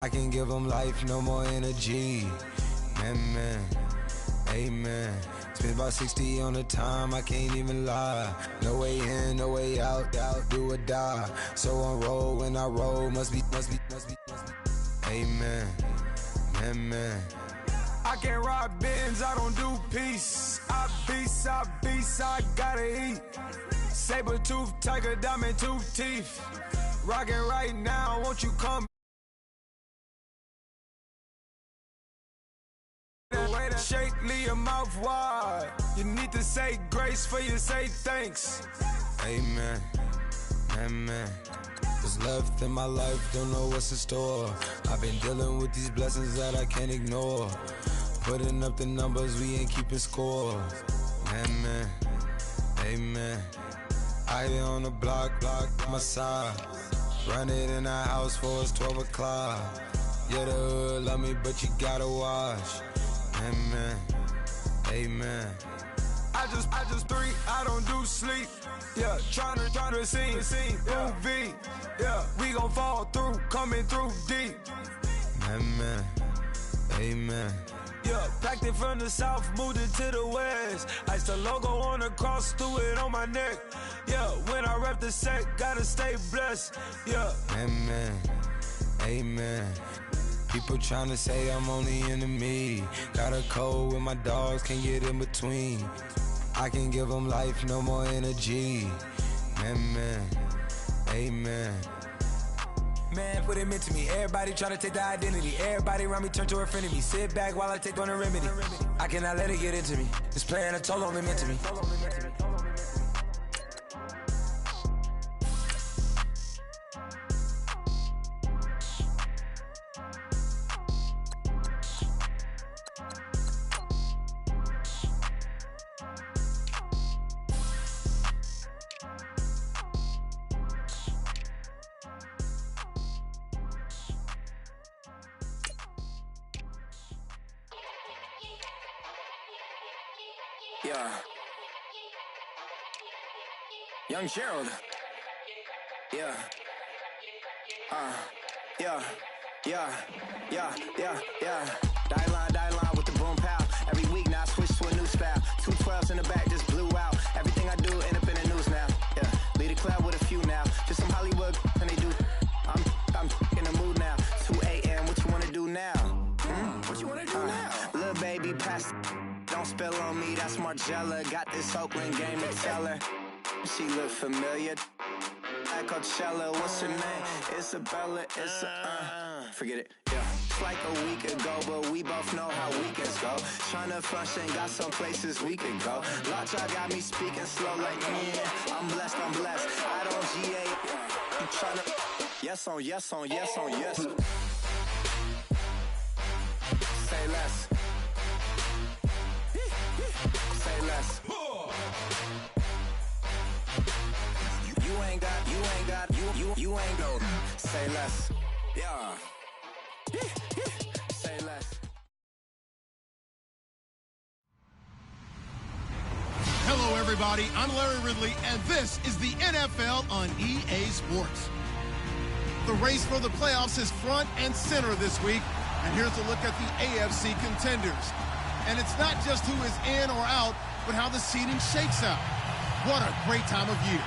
I can give them life, no more energy. Man, amen. Spent about 60 on the time, I can't even lie. No way in, no way out, do or die. So on road when I roll, must be. Amen, man. I can't ride Benz, I don't do peace. I beast, I gotta eat. Saber tooth, tiger, diamond tooth teeth. Rockin' right now, won't you come? Shake, leave your mouth wide. You need to say grace for you say thanks. Amen, what's left in my life, don't know what's in store. I've been dealing with these blessings that I can't ignore. Putting up the numbers, we ain't keeping score. Amen. I be on the block, my side. Run it in our house for us 12 o'clock. Yeah, the hood love me, but you gotta watch. Amen. I just three, I don't do sleep. Yeah, tryna see movie. Yeah, we gon' fall through, coming through deep. Amen. Yeah, packed it from the south, moved it to the west. Iced the logo on the cross, threw it on my neck. Yeah, when I rep the set, gotta stay blessed. Yeah. Amen. People tryna say I'm on the enemy. Got a code with my dogs, can't get in between. I can give them life, no more energy. Amen. Man, what it meant to me. Everybody try to take the identity. Everybody around me turn to a friend of me. Sit back while I take on the remedy. I cannot let it get into me. It's playing a toll on me, meant to me. Yeah. Young Gerald. Yeah. Die line with the boom pow. Every week now I switch to a new style. 212s in the back just blew out. Everything I do end up in the news now. Yeah. Lead a club with a few now. Just some Hollywood and they do. I'm in the mood now. 2 a.m. What you wanna do now? What you wanna do now? Little baby pass. Don't spill on me, that's Margella. Got this Oakland game to tell her. She look familiar. At Coachella, what's her name? Isabella, forget it, yeah. It's like a week ago, but we both know how weekends go. Tryna function, got some places we could go. Lot y'all got me speaking slow like, yeah, I'm blessed. I don't GA, you tryna, yes on yes. Say less. Say less. You ain't go. Say less. Yeah. Say less. Hello, everybody. I'm Larry Ridley, and this is the NFL on EA Sports. The race for the playoffs is front and center this week, and here's a look at the AFC contenders. And it's not just who is in or out, but how the seeding shakes out. What a great time of year.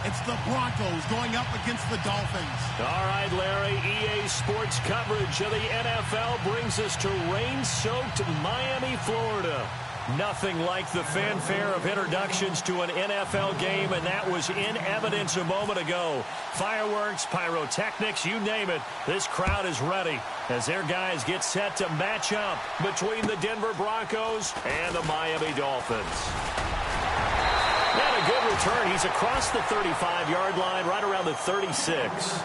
It's the Broncos going up against the Dolphins. All right, Larry, EA Sports coverage of the NFL brings us to rain-soaked Miami, Florida. Nothing like the fanfare of introductions to an NFL game, and that was in evidence a moment ago. Fireworks, pyrotechnics, you name it. This crowd is ready as their guys get set to match up between the Denver Broncos and the Miami Dolphins. And a good return. He's across the 35-yard line, right around the 36.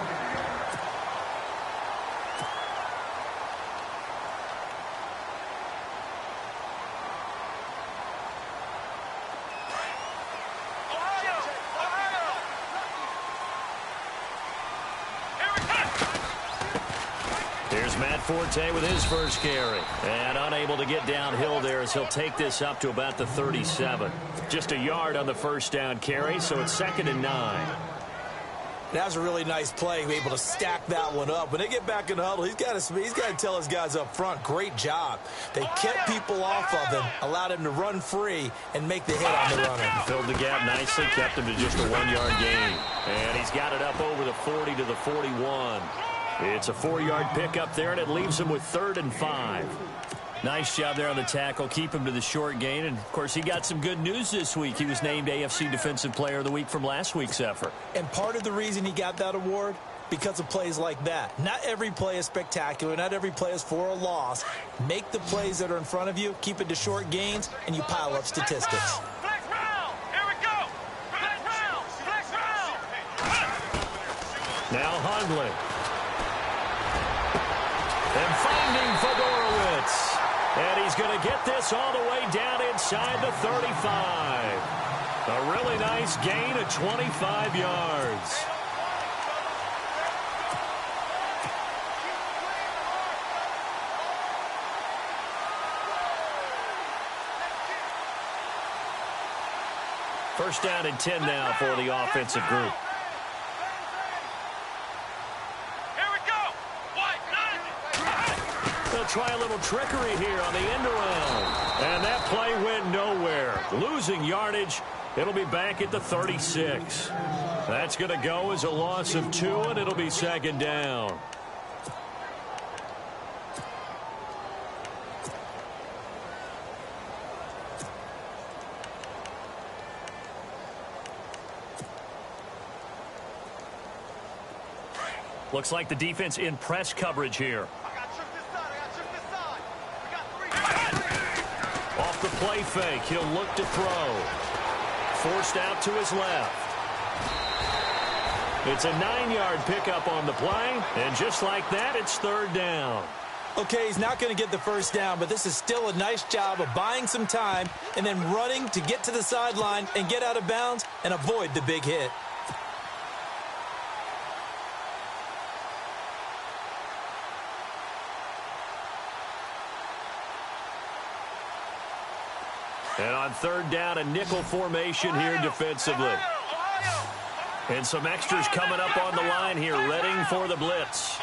Here's Matt Forte with his first carry. And unable to get downhill there as he'll take this up to about the 37. Just a yard on the first down carry, so it's 2nd and 9. That was a really nice play, able to stack that one up. When they get back in the huddle, he's got to tell his guys up front, great job. They kept people off of him, allowed him to run free and make the hit on the runner. Filled the gap nicely, kept him to just a 1-yard gain. And he's got it up over the 40 to the 41. It's a 4-yard pickup there, and it leaves him with 3rd and 5. Nice job there on the tackle. Keep him to the short gain. And, of course, he got some good news this week. He was named AFC Defensive Player of the Week from last week's effort. And part of the reason he got that award, because of plays like that. Not every play is spectacular. Not every play is for a loss. Make the plays that are in front of you, keep it to short gains, and you pile up statistics. Flex round. Here we go. Flex round. Flex round. Now Hundley. And finding Fedorowicz. And he's going to get this all the way down inside the 35. A really nice gain of 25 yards. First down and 10 now for the offensive group. They'll try a little trickery here on the end around. And that play went nowhere. Losing yardage. It'll be back at the 36. That's going to go as a loss of 2, and it'll be 2nd down. Looks like the defense in press coverage here. Off the play fake, he'll look to throw. Forced out to his left. It's a 9-yard pickup on the play, and just like that, it's 3rd down. Okay, he's not going to get the first down, but this is still a nice job of buying some time and then running to get to the sideline and get out of bounds and avoid the big hit. And on 3rd down, a nickel formation here defensively. And some extras coming up on the line here, readying for the blitz.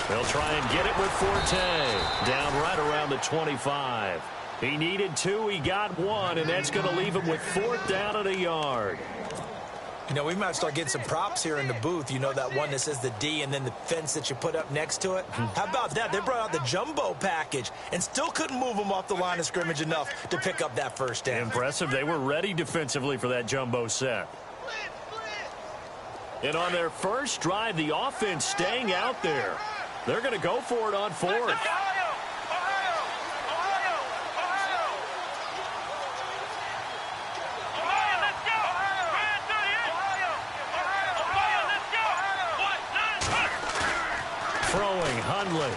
They'll try and get it with Forte. Down right around the 25. He needed 2, he got 1, and that's going to leave him with 4th down and a yard. You know, we might start getting some props here in the booth. You know, that one that says the D and then the fence that you put up next to it? How about that? They brought out the jumbo package and still couldn't move them off the line of scrimmage enough to pick up that first down. Impressive. They were ready defensively for that jumbo set. And on their first drive, the offense staying out there. They're going to go for it on 4th. Throwing Hundley.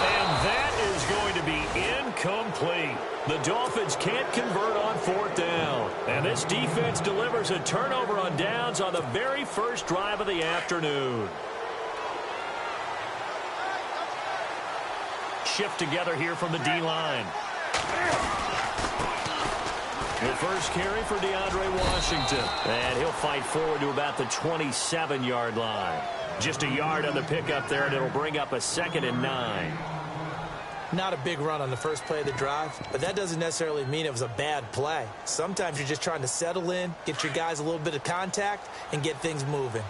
And that is going to be incomplete. The Dolphins can't convert on 4th down. And this defense delivers a turnover on downs on the very first drive of the afternoon. Shift together here from the D-line. The first carry for DeAndre Washington. And he'll fight forward to about the 27-yard line. Just a yard on the pickup there, and it'll bring up a 2nd and 9. Not a big run on the first play of the drive, but that doesn't necessarily mean it was a bad play. Sometimes you're just trying to settle in, get your guys a little bit of contact, and get things moving.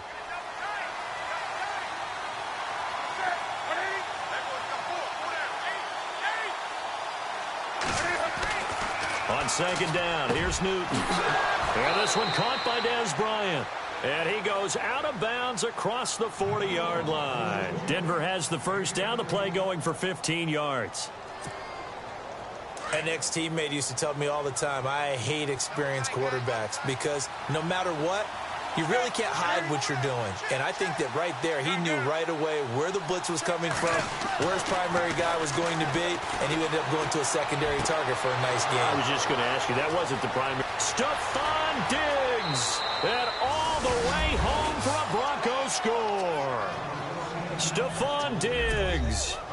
On 2nd down, here's Newton. And this one caught by Dez Bryant. And he goes out of bounds across the 40-yard line. Denver has the first down, the play going for 15 yards. An ex-teammate used to tell me all the time, I hate experienced quarterbacks because no matter what, you really can't hide what you're doing. And I think that right there, he knew right away where the blitz was coming from, where his primary guy was going to be, and he ended up going to a secondary target for a nice game. I was just going to ask you, that wasn't the primary. Stephon Diggs, and all the way home for a Broncos score.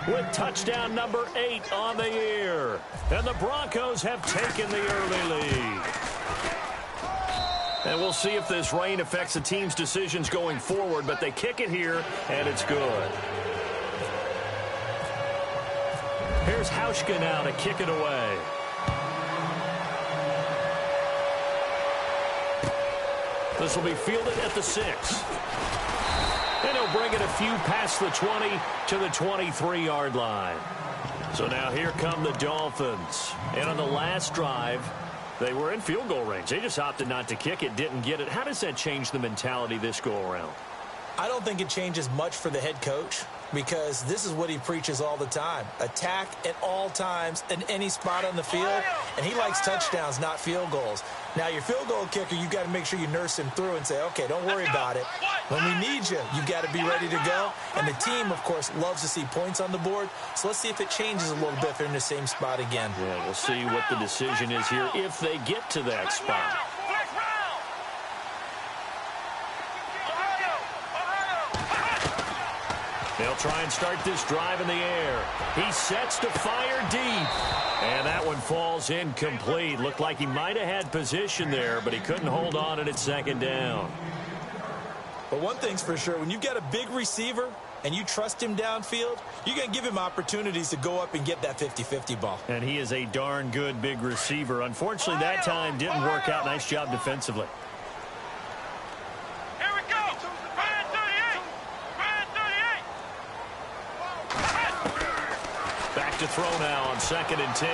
with touchdown number 8 on the year. And the Broncos have taken the early lead. And we'll see if this rain affects the team's decisions going forward, but they kick it here, and it's good. Here's Hauschka now to kick it away. This will be fielded at the 6. And he'll bring it a few past the 20 to the 23-yard line. So now here come the Dolphins. And on the last drive, they were in field goal range. They just opted not to kick it, didn't get it. How does that change the mentality this go-around? I don't think it changes much for the head coach because this is what he preaches all the time. Attack at all times in any spot on the field, and he likes touchdowns, not field goals. Now, your field goal kicker, you've got to make sure you nurse him through and say, okay, don't worry about it. When we need you, you've got to be ready to go. And the team, of course, loves to see points on the board. So let's see if it changes a little bit if they're in the same spot again. Yeah, we'll see what the decision is here if they get to that spot. They'll try and start this drive in the air. He sets to fire deep. And that one falls incomplete. Looked like he might have had position there, but he couldn't hold on, and it's second down. But one thing's for sure, when you've got a big receiver and you trust him downfield, you're going to give him opportunities to go up and get that 50-50 ball. And he is a darn good big receiver. Unfortunately, that time didn't work out. Nice job defensively. To throw now on 2nd and 10.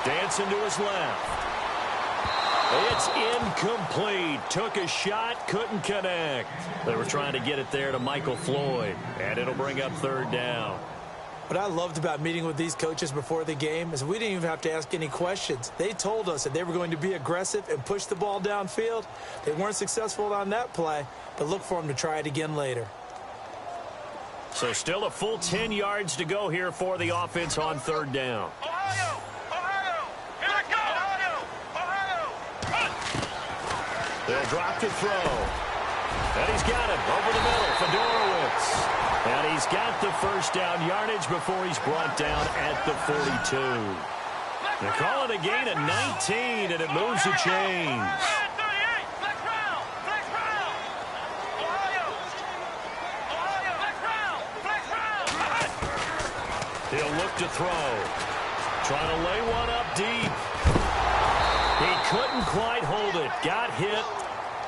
Dancing to his left. It's incomplete. Took a shot, couldn't connect. They were trying to get it there to Michael Floyd, and it'll bring up 3rd down. What I loved about meeting with these coaches before the game is we didn't even have to ask any questions. They told us that they were going to be aggressive and push the ball downfield. They weren't successful on that play, but look for them to try it again later. So still a full 10 yards to go here for the offense on 3rd down. Ohio! Here we go! Ohio! They'll drop to throw. And he's got it over the middle. Fedorowicz. And he's got the first down yardage before he's brought down at the 42. They call it a gain of 19, and it moves the chains. He'll look to throw. Trying to lay one up deep. He couldn't quite hold it. Got hit.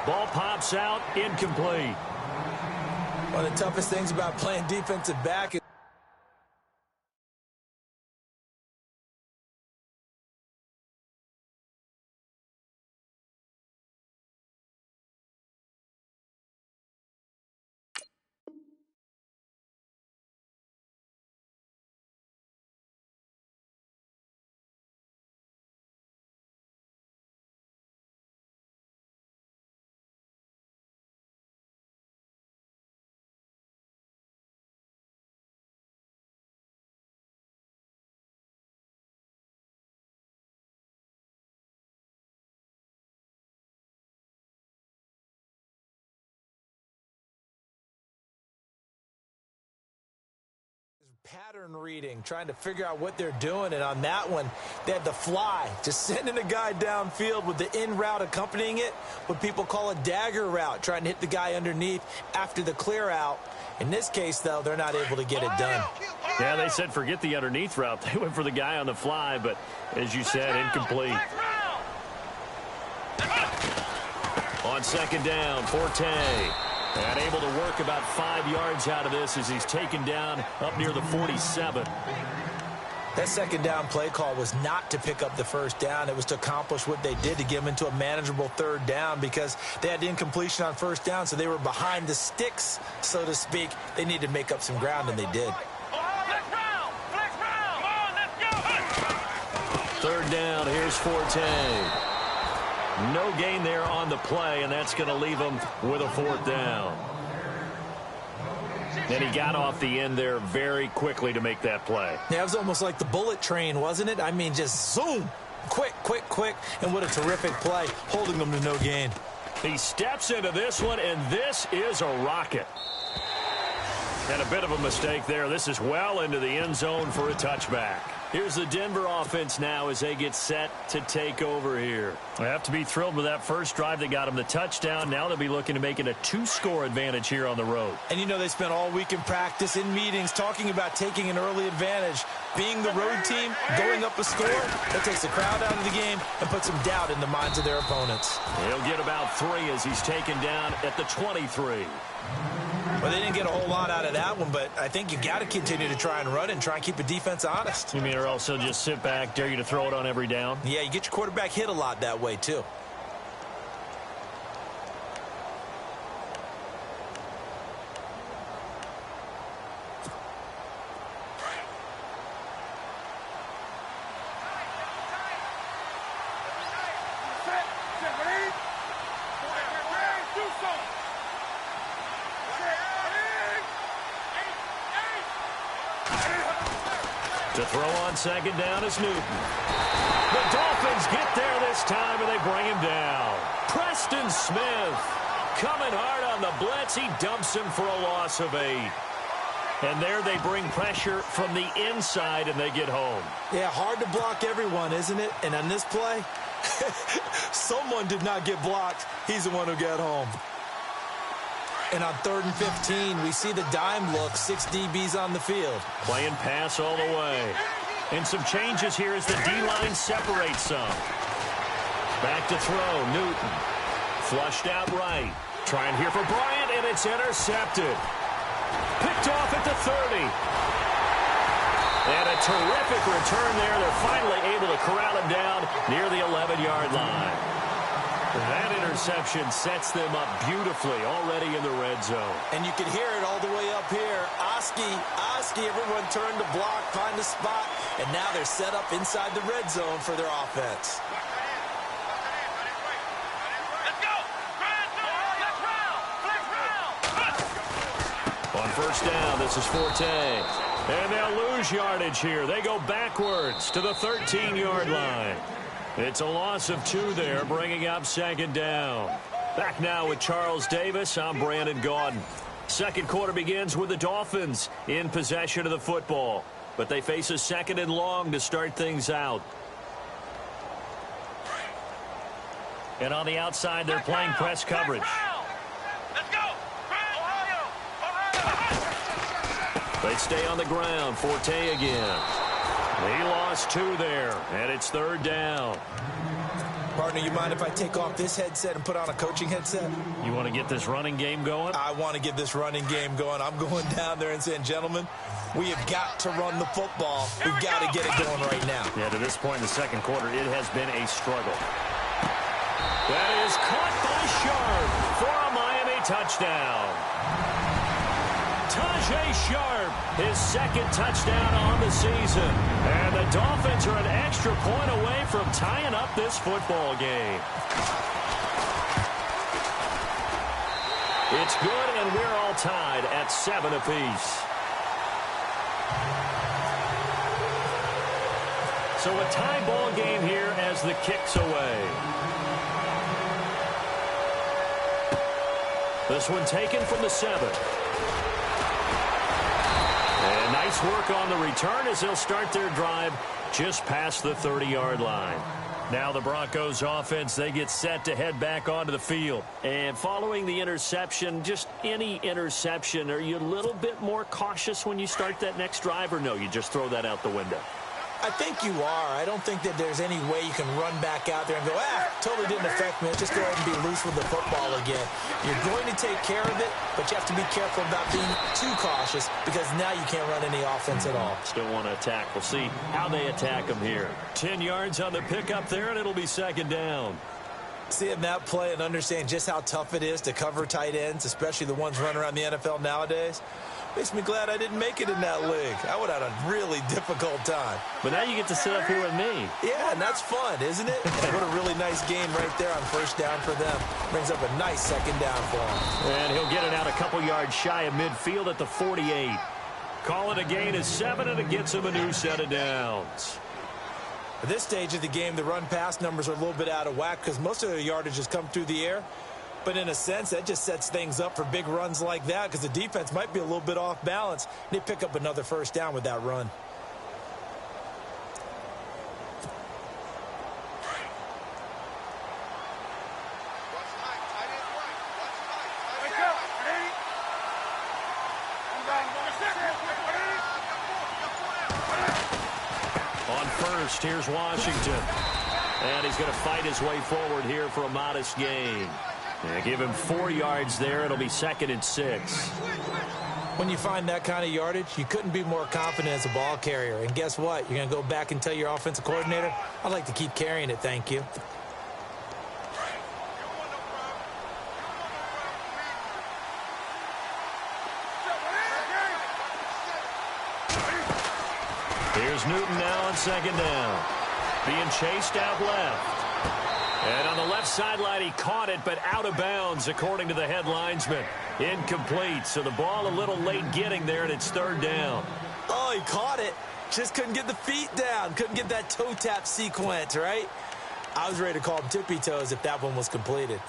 Ball pops out. Incomplete. One of the toughest things about playing defensive back is pattern reading, trying to figure out what they're doing. And on that one, they had the fly, just sending a guy downfield with the in route accompanying it, what people call a dagger route, trying to hit the guy underneath after the clear out. In this case, though, they're not able to get it done. Yeah, they said forget the underneath route. They went for the guy on the fly, but as you said, incomplete. On 2nd down, Forte. And able to work about 5 yards out of this as he's taken down up near the 47. That 2nd down play call was not to pick up the 1st down. It was to accomplish what they did to get them into a manageable 3rd down because they had incompletion on 1st down, so they were behind the sticks, so to speak. They needed to make up some ground, and they did. 3rd down, here's Forte. No gain there on the play, and that's going to leave him with a 4th down. And he got off the end there very quickly to make that play. Yeah, it was almost like the bullet train, wasn't it? I mean, just zoom, quick, and what a terrific play, holding them to no gain. He steps into this one, and this is a rocket. And a bit of a mistake there. This is well into the end zone for a touchback. Here's the Denver offense now as they get set to take over here. They have to be thrilled with that first drive that got them the touchdown. Now they'll be looking to make it a 2-score advantage here on the road. And you know they spent all week in practice, in meetings, talking about taking an early advantage. Being the road team, going up a score, that takes the crowd out of the game and puts some doubt in the minds of their opponents. He'll get about 3 as he's taken down at the 23. Well, they didn't get a whole lot out of that one, but I think you got to continue to try and run and try and keep the defense honest. You mean or else he'll just sit back, dare you to throw it on every down? Yeah, you get your quarterback hit a lot that way, too. To throw on second down is Newton. The Dolphins get there this time, and they bring him down. Preston Smith coming hard on the blitz. He dumps him for a loss of 8. And there they bring pressure from the inside, and they get home. Yeah, hard to block everyone, isn't it? And on this play, someone did not get blocked. He's the one who got home. And on 3rd and 15, we see the dime look, 6 DBs on the field. Playing pass all the way. And some changes here as the D-line separates some. Back to throw, Newton. Flushed out right. Trying here for Bryant, and it's intercepted. Picked off at the 30. And a terrific return there. They're finally able to corral him down near the 11-yard line. That interception sets them up beautifully already in the red zone. And you can hear it all the way up here. Oski, everyone turned to block, find a spot, and now they're set up inside the red zone for their offense. Let's go! On first down, this is Forte. And they'll lose yardage here. They go backwards to the 13-yard line. It's a loss of 2 there, bringing up second down. Back now with Charles Davis. I'm Brandon Gaudin. Second quarter begins with the Dolphins in possession of the football. But they face a 2nd and long to start things out. And on the outside, they're playing press coverage. Let's go! They stay on the ground. Forte again. He lost 2 there, and it's 3rd down. Partner, you mind if I take off this headset and put on a coaching headset? You want to get this running game going? I want to get this running game going. I'm going down there and saying, gentlemen, we have got to run the football. We've got to get it going right now. Yeah, to this point in the second quarter, it has been a struggle. That is caught by Sharp for a Miami touchdown. Tajay Sharp, his 2nd touchdown on the season. And the Dolphins are an extra point away from tying up this football game. It's good, and we're all tied at 7 apiece. So a tie ball game here as the kick's away. This one taken from the 7. And nice work on the return as they'll start their drive just past the 30-yard line. Now the Broncos offense, they get set to head back onto the field. And following the interception, just any interception, are you a little bit more cautious when you start that next drive, or no, you just throw that out the window? I think you are. I don't think that there's any way you can run back out there and go, totally didn't affect me. Just go ahead and be loose with the football again. You're going to take care of it, but you have to be careful about being too cautious because now you can't run any offense at all. Still want to attack. We'll see how they attack them here. 10 yards on the pickup there, and it'll be second down. Seeing that play and understand just how tough it is to cover tight ends, especially the ones running around the NFL nowadays, makes me glad I didn't make it in that league. I would have had a really difficult time. But now you get to sit up here with me. Yeah, and that's fun, isn't it? What a really nice game right there on first down for them. Brings up a nice second down for him. And he'll get it out a couple yards shy of midfield at the 48. Call it a gain of 7, and it gets him a new set of downs. At this stage of the game, the run-pass numbers are a little bit out of whack because most of the yardage has come through the air. But in a sense, that just sets things up for big runs like that because the defense might be a little bit off balance. They pick up another first down with that run. On first, here's Washington. And he's going to fight his way forward here for a modest gain. They give him 4 yards there. It'll be 2nd and 6. When you find that kind of yardage, you couldn't be more confident as a ball carrier. And guess what? You're going to go back and tell your offensive coordinator, I'd like to keep carrying it, thank you. Here's Newton now on 2nd down. Being chased out left. And on the left sideline, he caught it, but out of bounds, according to the head linesman. Incomplete, so the ball a little late getting there, and it's 3rd down. Oh, he caught it. Just couldn't get the feet down. Couldn't get that toe tap sequence, right? I was ready to call him tippy toes if that one was completed.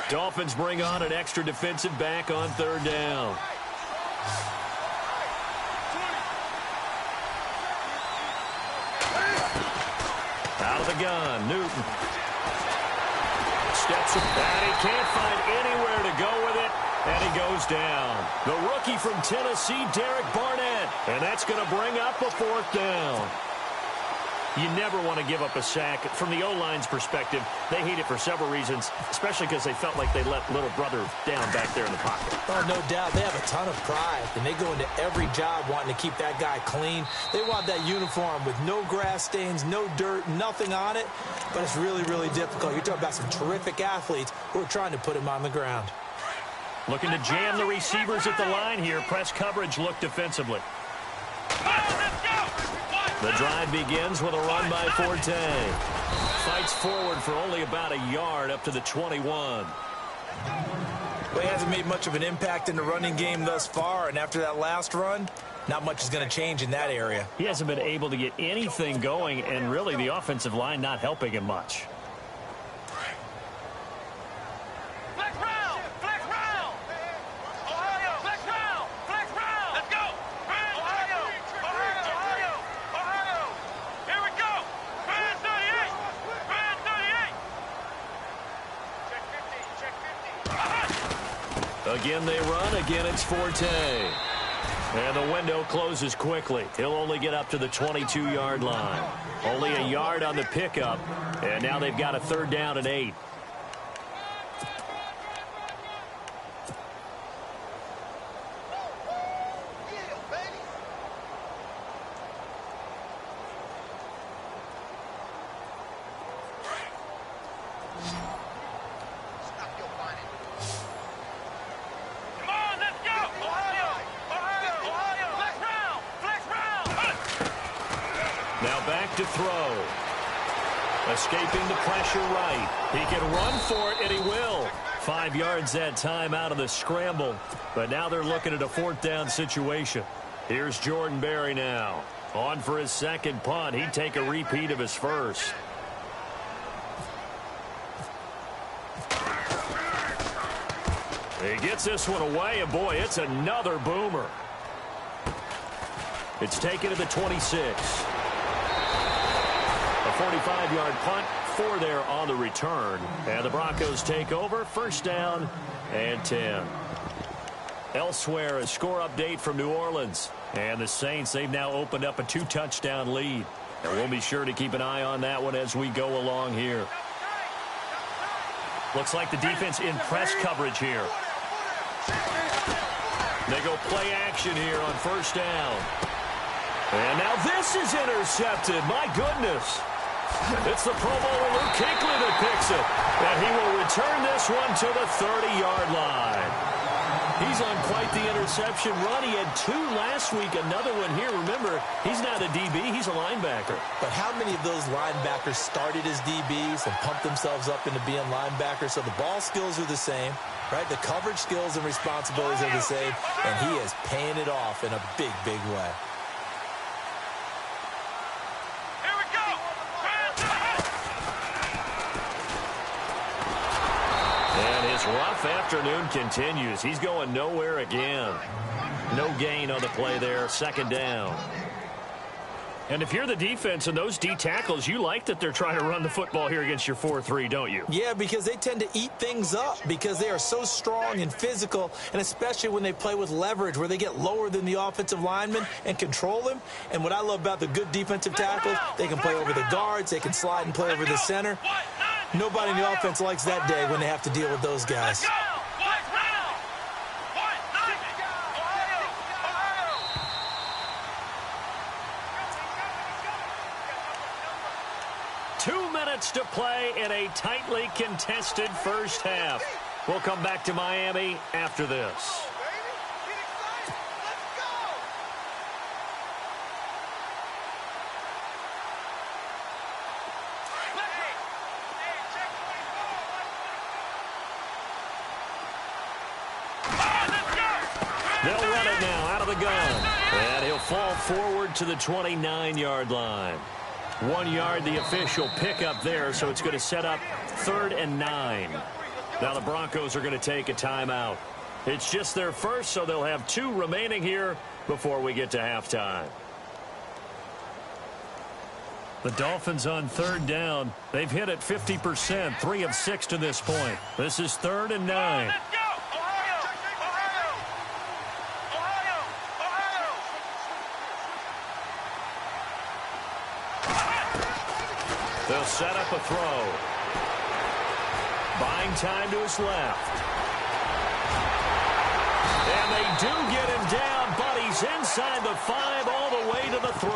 Dolphins bring on an extra defensive back on 3rd down. Out of the gun, Newton. Steps up, and he can't find anywhere to go with it, and he goes down. The rookie from Tennessee, Derek Barnett, and that's going to bring up a 4th down. You never want to give up a sack. From the O-line's perspective, they hate it for several reasons, especially because they felt like they let little brother down back there in the pocket. Oh, no doubt. They have a ton of pride, and they go into every job wanting to keep that guy clean. They want that uniform with no grass stains, no dirt, nothing on it, but it's really, really difficult. You're talking about some terrific athletes who are trying to put him on the ground. Looking to jam the receivers at the line here. Press coverage look defensively. The drive begins with a run by Forte. Fights forward for only about a yard up to the 21. Well, he hasn't made much of an impact in the running game thus far, and after that last run, not much is going to change in that area. He hasn't been able to get anything going, and really the offensive line not helping him much. Again they run, again it's Forte. And the window closes quickly. He'll only get up to the 22-yard line. Only a yard on the pickup, and now they've got a 3rd down and 8. To throw. Escaping the pressure right. He can run for it, and he will. 5 yards that time out of the scramble. But now they're looking at a 4th down situation. Here's Jordan Berry now. On for his 2nd punt. He'd take a repeat of his first. He gets this one away, and boy, it's another boomer. It's taken to the 26. A 45-yard punt, 4 there on the return. And the Broncos take over, 1st down and 10. Elsewhere, a score update from New Orleans. And the Saints, they've now opened up a 2-touchdown lead. And we'll be sure to keep an eye on that one as we go along here. Looks like the defense in press coverage here. They go play action here on 1st down. And now this is intercepted. My goodness. It's the Pro Bowler Luke Kuechly that picks it. And he will return this one to the 30-yard line. He's on quite the interception run. He had 2 last week, another one here. Remember, he's not a DB, he's a linebacker. But how many of those linebackers started as DBs and pumped themselves up into being linebackers? So the ball skills are the same, right? The coverage skills and responsibilities are the same, and he is paying it off in a big, big way. rough afternoon continues. He's going nowhere again. No gain on the play there. Second down. And if you're the defense and those D tackles, you like that they're trying to run the football here against your 4-3, don't you? Yeah, because they tend to eat things up because they are so strong and physical, and especially when they play with leverage where they get lower than the offensive linemen and control them. And what I love about the good defensive tackles, they can play over the guards, they can slide and play over the center. Nobody in the offense likes that day when they have to deal with those guys. 2 minutes to play in a tightly contested first half. We'll come back to Miami after this. They'll run it now out of the gun. And he'll fall forward to the 29-yard line. 1 yard, the official pickup there, so it's going to set up 3rd and 9. Now the Broncos are going to take a timeout. It's just their first, so they'll have 2 remaining here before we get to halftime. The Dolphins on 3rd down. They've hit it 50%, 3 of 6 to this point. This is 3rd and 9. They'll set up a throw. Buying time to his left. And they do get him down, but he's inside the 5 all the way to the 3.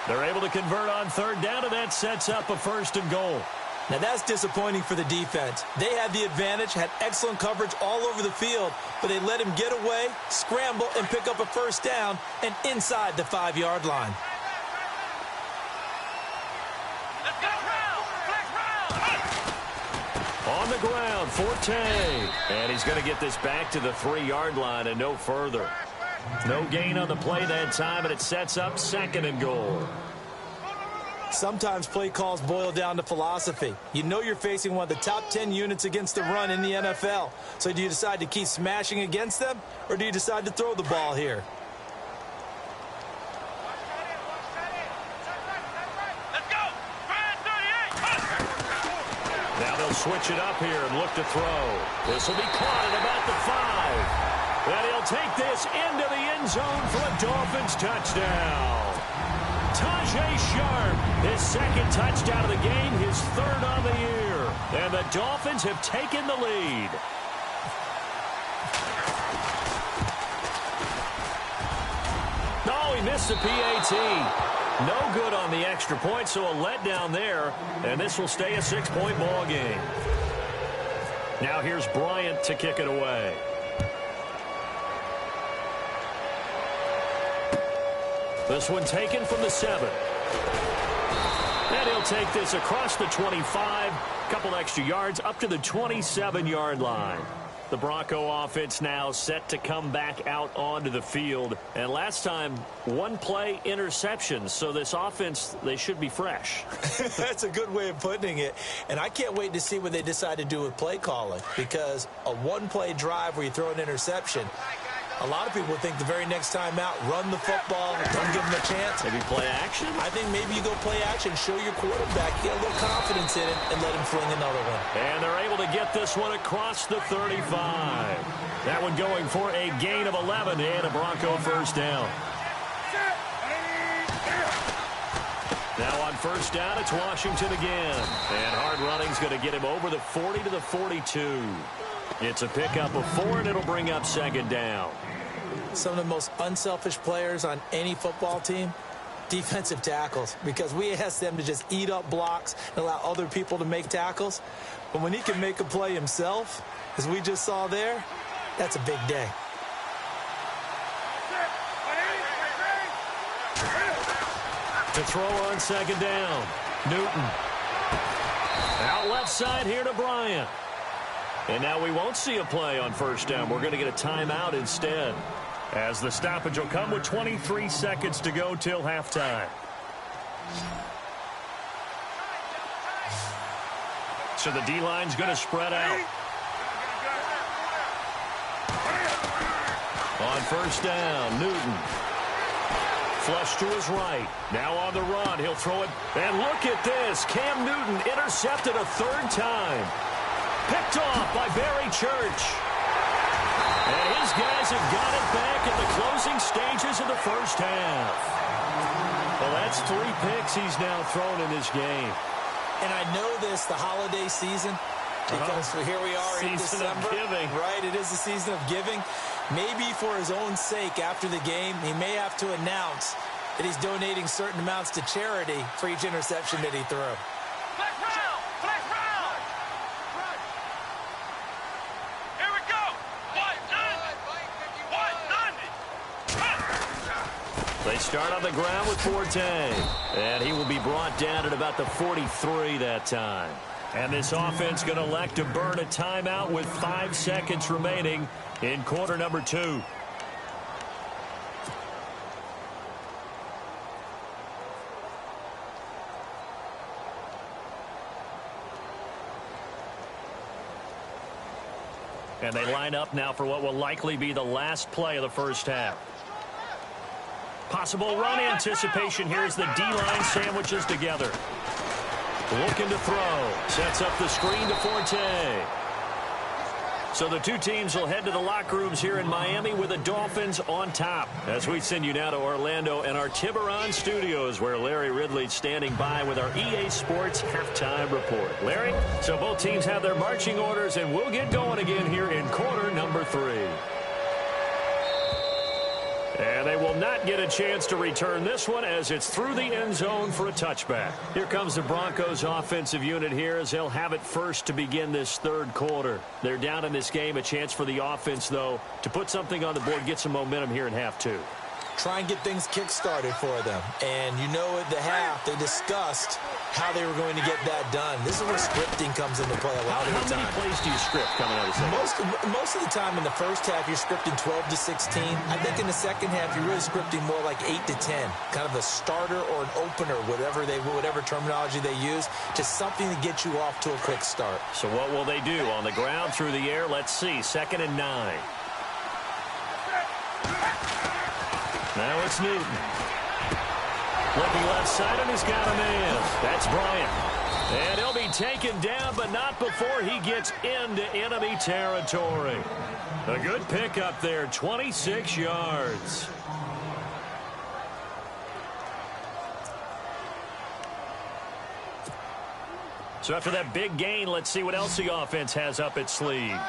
They're able to convert on 3rd down, and that sets up a 1st and goal. Now that's disappointing for the defense. They had the advantage, had excellent coverage all over the field, but they let him get away, scramble, and pick up a 1st down, and inside the 5-yard line. On the ground, Forte. And he's going to get this back to the 3-yard line and no further. No gain on the play that time, and it sets up 2nd and goal. Sometimes play calls boil down to philosophy. You know you're facing one of the top 10 units against the run in the NFL. So do you decide to keep smashing against them, or do you decide to throw the ball here? Switch it up here and look to throw. This will be caught at about the 5. And he'll take this into the end zone for a Dolphins touchdown. Tajay Sharp, his 2nd touchdown of the game, his 3rd on the year. And the Dolphins have taken the lead. Oh, he missed the PAT. No good on the extra point, so a letdown there, and this will stay a 6-point ball game. Now here's Bryant to kick it away. This one taken from the 7. And he'll take this across the 25, couple extra yards up to the 27-yard line. The Bronco offense now set to come back out onto the field. And last time, 1 play interception. So this offense, they should be fresh. That's a good way of putting it. And I can't wait to see what they decide to do with play calling. Because a 1-play drive where you throw an interception, a lot of people think the very next time out, run the football, don't give them a chance. Maybe play action? I think maybe you go play action, show your quarterback, get a little confidence in it, and let him fling another one. And they're able to get this one across the 35. That one going for a gain of 11 and a Bronco 1st down. Now on 1st down, it's Washington again. And hard running's going to get him over the 40 to the 42. It's a pickup of 4, and it'll bring up 2nd down. Some of the most unselfish players on any football team, defensive tackles, because we ask them to just eat up blocks and allow other people to make tackles. But when he can make a play himself, as we just saw there, that's a big day. To throw on 2nd down, Newton. Out left side here to Bryant. And now we won't see a play on 1st down. We're going to get a timeout instead, as the stoppage will come with 23 seconds to go till halftime. So the D-line's going to spread out. On first down, Newton. Flush to his right. Now on the run. He'll throw it. And look at this. Cam Newton intercepted a third time. Picked off by Barry Church. And his guys have got it back in the closing stages of the first half. Well, that's 3 picks he's now thrown in this game. And I know this, the holiday season, because here we are in December. Right, it is the season of giving. Maybe for his own sake after the game, he may have to announce that he's donating certain amounts to charity for each interception that he threw. Flag round! Flag round! Here we go! 190! They start on the ground with Forte. And he will be brought down at about the 43 that time. And this offense going to elect to burn a timeout with 5 seconds remaining in quarter number 2. And they line up now for what will likely be the last play of the first half. Possible run anticipation here as the D-line sandwiches together. Looking to throw. Sets up the screen to Forte. So the two teams will head to the locker rooms here in Miami with the Dolphins on top. As we send you now to Orlando and our Tiburon studios where Larry Ridley's standing by with our EA Sports halftime report. Larry, so both teams have their marching orders and we'll get going again here in quarter number 3. And they will not get a chance to return this one as it's through the end zone for a touchback. Here comes the Broncos offensive unit here as they'll have it first to begin this third quarter. They're down in this game. A chance for the offense, though, to put something on the board, get some momentum here in half 2. Try and get things kick-started for them. And you know at the half, they discussed how they were going to get that done. This is where scripting comes into play a lot of the time. How many plays do you script coming out of the second? Most of the time in the first half, you're scripting 12 to 16. I think in the second half, you're really scripting more like 8 to 10. Kind of a starter or an opener, whatever terminology they use, just something to get you off to a quick start. So what will they do? On the ground, through the air, let's see. 2nd and 9. Now it's Newton. Looking left side, and he's got a man. That's Bryant. And he'll be taken down, but not before he gets into enemy territory. A good pickup there, 26 yards. So after that big gain, let's see what else the offense has up its sleeve.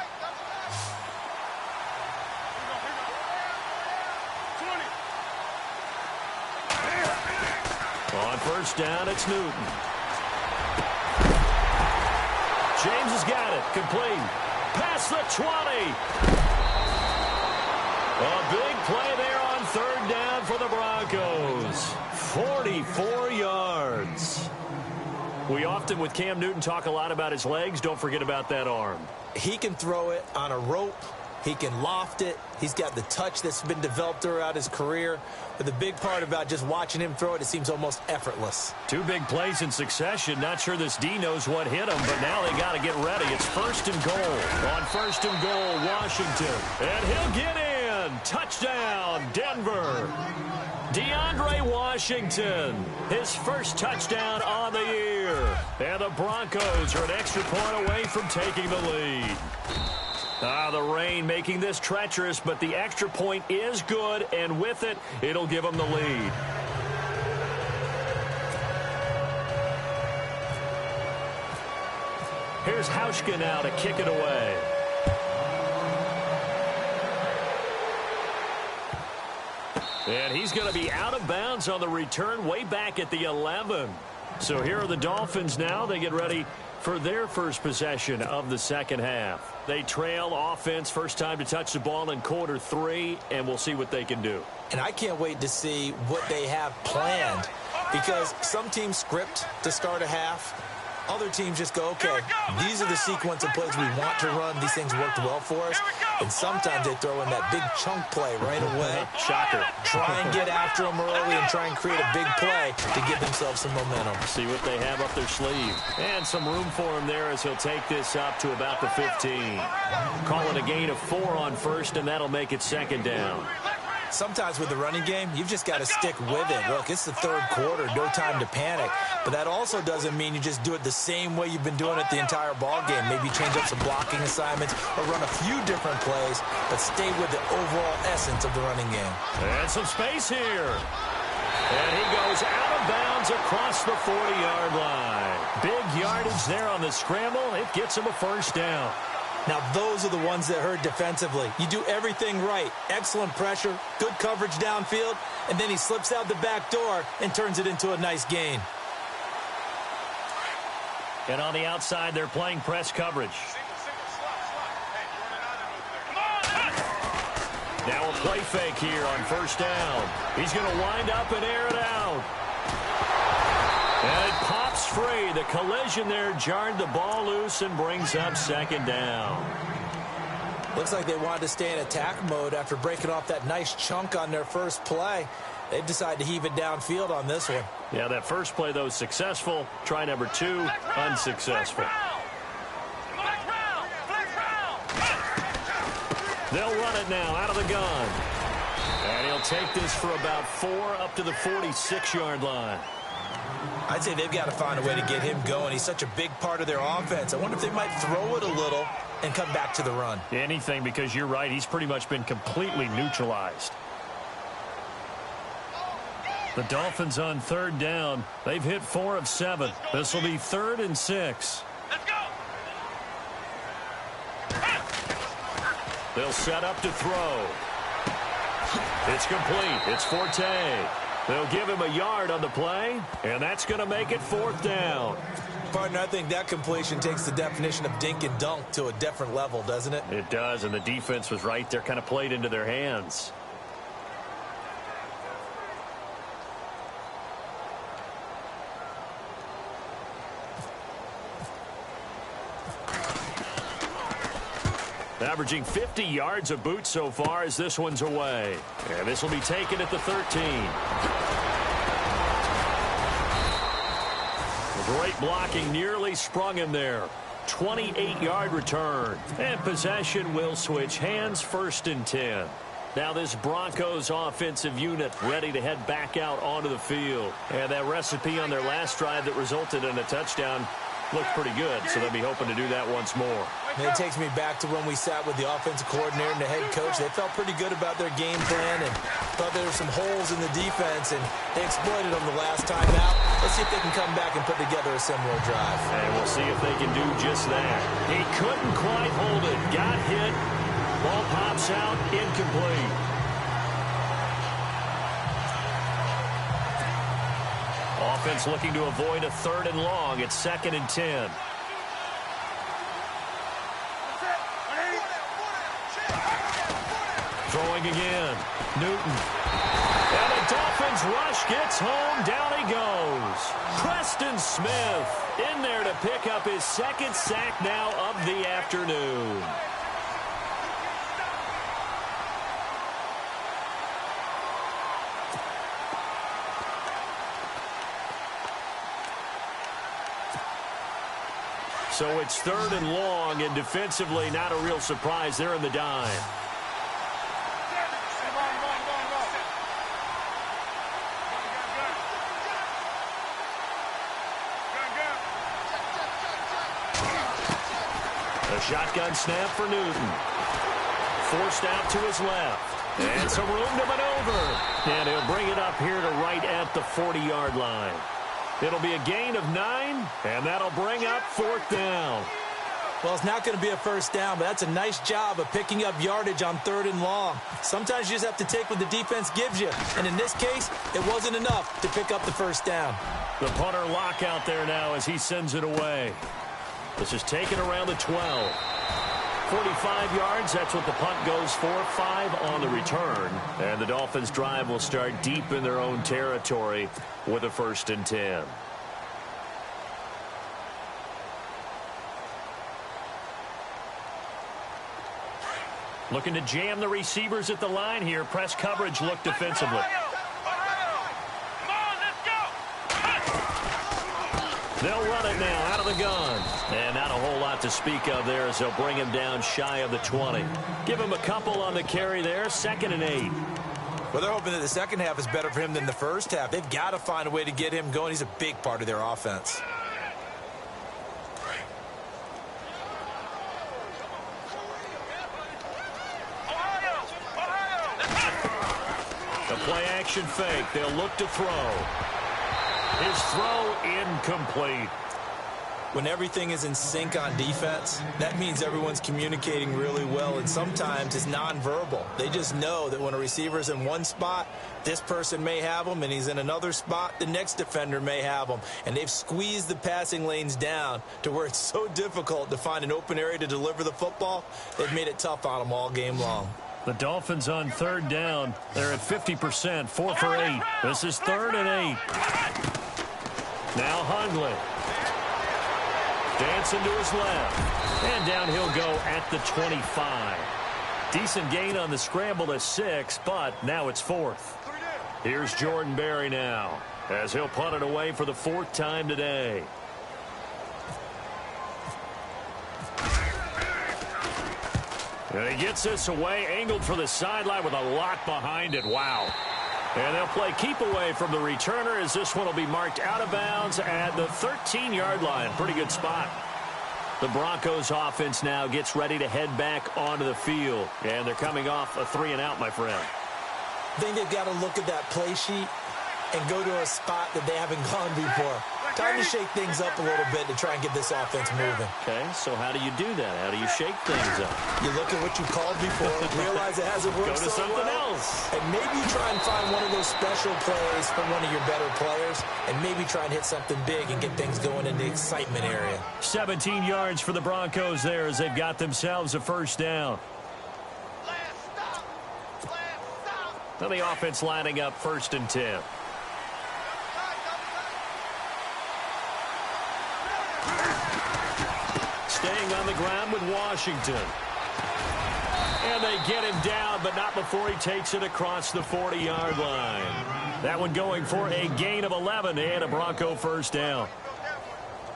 On first down, it's Newton. James has got it. Complete. Past the 20. A big play there on 3rd down for the Broncos. 44 yards. We often, with Cam Newton, talk a lot about his legs. Don't forget about that arm. He can throw it on a rope. He can loft it. He's got the touch that's been developed throughout his career. But the big part about just watching him throw it, it seems almost effortless. 2 big plays in succession. Not sure this D knows what hit him, but now they got to get ready. It's 1st and goal. On 1st and goal, Washington. And he'll get in. Touchdown, Denver. DeAndre Washington, his first touchdown on the year. And the Broncos are an extra point away from taking the lead. The rain making this treacherous, but the extra point is good, and with it, it'll give them the lead. Here's Hauschka now to kick it away. And he's going to be out of bounds on the return way back at the 11. So here are the Dolphins now. They get ready for their first possession of the second half. They trail offense, first time to touch the ball in quarter 3, and we'll see what they can do. And I can't wait to see what they have planned, because some teams script to start a half. Other teams just go, okay, these are the sequence of plays we want to run. These things worked well for us. And sometimes they throw in that big chunk play right away. Shocker. Try and get after them early and try and create a big play to give themselves some momentum. See what they have up their sleeve. And some room for him there as he'll take this up to about the 15. Call it a gain of 4 on first, and that'll make it second down. Sometimes with the running game, you've just got to stick with it. Look, it's the third quarter, no time to panic. But that also doesn't mean you just do it the same way you've been doing it the entire ball game. Maybe change up some blocking assignments or run a few different plays, but stay with the overall essence of the running game. And some space here. And he goes out of bounds across the 40-yard line. Big yardage there on the scramble. It gets him a first down. Now, those are the ones that hurt defensively. You do everything right. Excellent pressure, good coverage downfield, and then he slips out the back door and turns it into a nice gain. And on the outside, they're playing press coverage. Now a play fake here on first down. He's going to wind up and air it out. And it pops free. The collision there jarred the ball loose and brings up second down. Looks like they wanted to stay in attack mode after breaking off that nice chunk on their first play. They decided to heave it downfield on this one. Yeah, that first play, though, successful. Try number 2, unsuccessful. They'll run it now out of the gun. And he'll take this for about 4 up to the 46-yard line. I'd say they've got to find a way to get him going. He's such a big part of their offense. I wonder if they might throw it a little and come back to the run. Anything, because you're right. He's pretty much been completely neutralized. The Dolphins on third down. They've hit 4 of 7. This will be 3rd and 6. Let's go. They'll set up to throw. It's complete. It's Forte. They'll give him a yard on the play, and that's going to make it 4th down. Partner, I think that completion takes the definition of dink and dunk to a different level, doesn't it? It does, and the defense was right there, kind of played into their hands. Averaging 50 yards of boot so far as this one's away. And this will be taken at the 13. Great blocking, nearly sprung him there. 28-yard return. And possession will switch hands, 1st and 10. Now this Broncos offensive unit ready to head back out onto the field. And that recipe on their last drive that resulted in a touchdown looked pretty good, so they'll be hoping to do that once more. It takes me back to when we sat with the offensive coordinator and the head coach. They felt pretty good about their game plan and thought there were some holes in the defense, and they exploited them the last time out. Let's see if they can come back and put together a similar drive. And we'll see if they can do just that. He couldn't quite hold it. Got hit. Ball pops out. Incomplete. Offense looking to avoid a 3rd and long. It's 2nd and 10. Throwing again. Newton. And the Dolphins rush gets home. Down he goes. Preston Smith in there to pick up his 2nd sack now of the afternoon. So it's 3rd and long, and defensively not a real surprise. They're in the dime. A shotgun snap for Newton. Forced out to his left. And some room to maneuver. And he'll bring it up here to right at the 40-yard line. It'll be a gain of 9, and that'll bring up 4th down. Well, it's not going to be a first down, but that's a nice job of picking up yardage on 3rd and long. Sometimes you just have to take what the defense gives you, and in this case, it wasn't enough to pick up the first down. The punter lockout there now as he sends it away. This is taken around the 12. 45 yards, that's what the punt goes for. 5 on the return. And the Dolphins' drive will start deep in their own territory with a 1st and 10. Looking to jam the receivers at the line here. Press coverage look defensively. They'll run it now out of the gun. And not a whole lot to speak of there as they'll bring him down shy of the 20. Give him a couple on the carry there. 2nd and 8. Well, they're hoping that the second half is better for him than the first half. They've got to find a way to get him going. He's a big part of their offense. The play action fake. They'll look to throw. His throw incomplete. When everything is in sync on defense, that means everyone's communicating really well, and sometimes it's nonverbal. They just know that when a receiver's in one spot, this person may have him, and he's in another spot, the next defender may have him. And they've squeezed the passing lanes down to where it's so difficult to find an open area to deliver the football. They've made it tough on them all game long. The Dolphins on 3rd down. They're at 50%, 4 for 8. This is 3rd and 8. Now Hundley. Dancing to his left. And down he'll go at the 25. Decent gain on the scramble to 6, but now it's 4th. Here's Jordan Berry now as he'll punt it away for the 4th time today. And he gets this away, angled for the sideline with a lot behind it. Wow. And they'll play keep away from the returner as this one will be marked out of bounds at the 13-yard line. Pretty good spot. The Broncos offense now gets ready to head back onto the field. And they're coming off a 3-and-out, my friend. I think they've got to look at that play sheet and go to a spot that they haven't gone before. Time to shake things up a little bit to try and get this offense moving. Okay, so how do you do that? How do you shake things up? You look at what you called before, realize it hasn't worked Go to so something well, else. and maybe try and find one of those special plays from one of your better players, and maybe try and hit something big and get things going in the excitement area. 17 yards for the Broncos there as they've got themselves a 1st down. Now the offense lining up 1st and 10. Staying on the ground with Washington. And they get him down, but not before he takes it across the 40-yard line. That one going for a gain of 11 and a Bronco 1st down.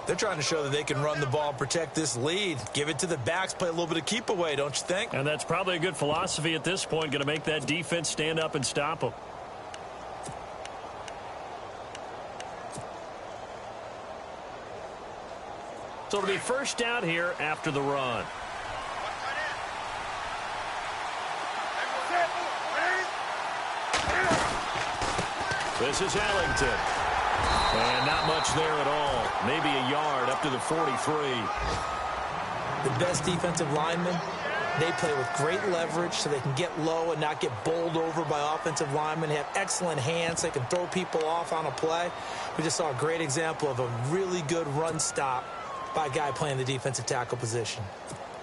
They're trying to show that they can run the ball and protect this lead. Give it to the backs, play a little bit of keep away, don't you think? And that's probably a good philosophy at this point, going to make that defense stand up and stop them. So it'll be 1st down here after the run. This is Ellington. And not much there at all. Maybe a yard up to the 43. The best defensive linemen, they play with great leverage so they can get low and not get bowled over by offensive linemen. They have excellent hands. They can throw people off on a play. We just saw a great example of a really good run stop by a guy playing the defensive tackle position.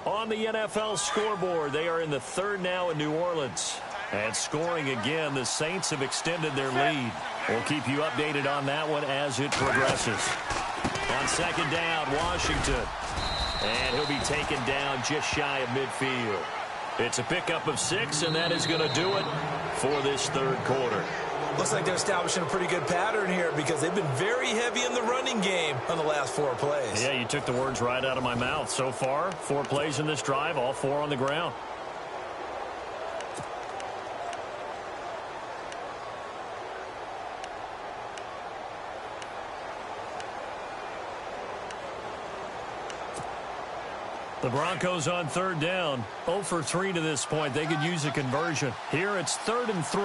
On the NFL scoreboard, they are in the 3rd now in New Orleans. And scoring again, the Saints have extended their lead. We'll keep you updated on that one as it progresses. On 2nd down, Washington. And he'll be taken down just shy of midfield. It's a pickup of 6, and that is going to do it for this 3rd quarter. Looks like they're establishing a pretty good pattern here because they've been very heavy in the running game on the last 4 plays. Yeah, you took the words right out of my mouth. So far, 4 plays in this drive, all 4 on the ground. The Broncos on 3rd down. 0 for 3 to this point. They could use a conversion. Here it's 3rd and 3.